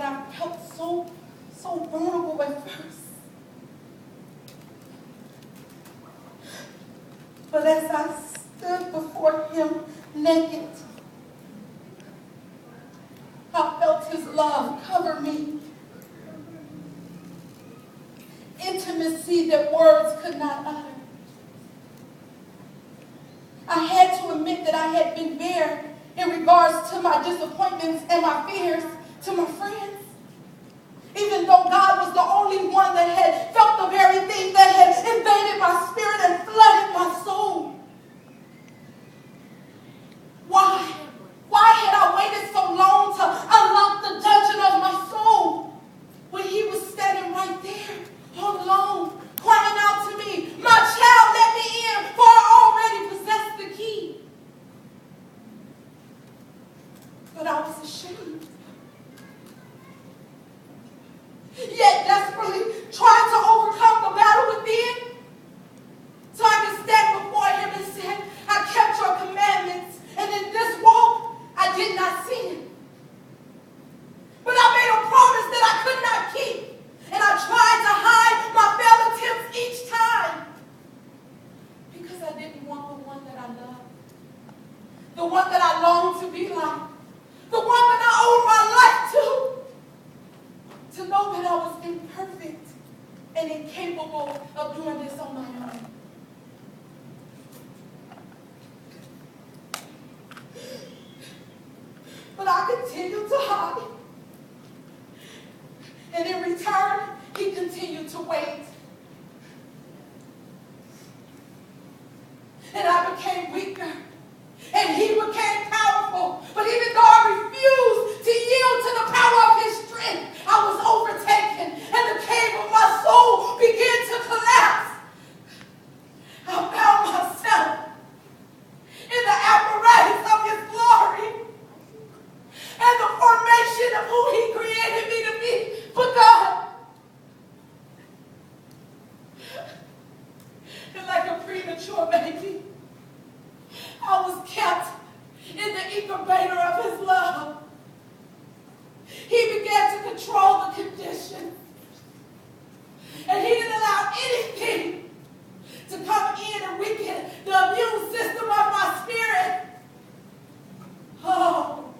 I felt so vulnerable at first. But as I stood before him naked, I felt his love cover me. Intimacy that words could not utter. I had to admit that I had been bare in regards to my disappointments and my fears to my friends. Even though God was the only one that had felt the very thing that had invaded my spirit and flooded my soul. Why? Why had I waited so long to unlock the dungeon of my soul when he was standing right there, all alone, crying out to me, "My child, let me in, for I already possess the key." But I was ashamed. Yet desperately trying to overcome the battle within, so I could stand before him and say, "I kept your commandments, and in this walk I did not sin. But I made a promise that I could not keep, and I tried to hide my failed attempts each time because I didn't want the one that I loved, the one that I longed to be like, the one that I owed my life to know that I was imperfect and incapable of doing this on my own." But I continued to hide. And in return, he continued to wait. And I became weaker. And he became powerful. But even though I refused to yield to the power of his strength, I was overtaken. And the cave of my soul began to collapse. I found myself in the apparatus of his glory and the formation of who he created me to be. But God, and like a premature baby, I was kept in the incubator of his love. He began to control the condition. And he didn't allow anything to come in and weaken the immune system of my spirit. Oh.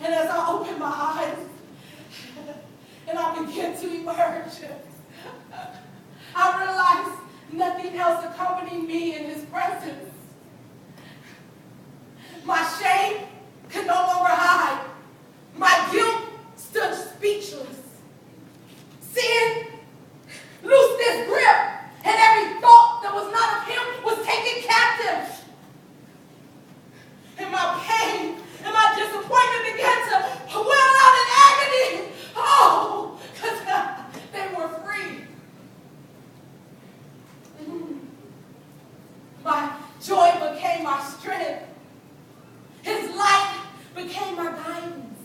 And as I opened my eyes and I began to emerge, I realized nothing else accompanied me in his presence. My shame could no longer hide. My guilt stood speechless. Sin loosed its grip, and every thought that was not of him was taken captive. And my pain and my disappointment began to well out in agony. Oh, because they were free. My joy became my strength. His light became my guidance.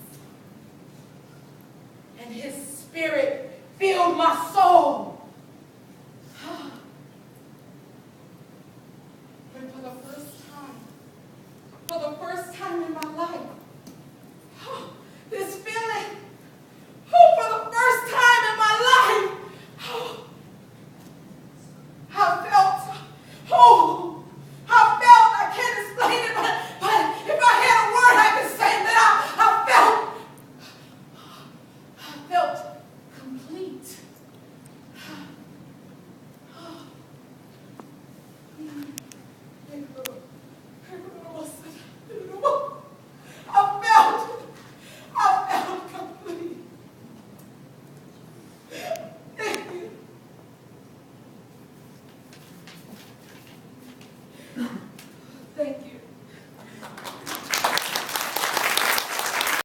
And his spirit filled my soul.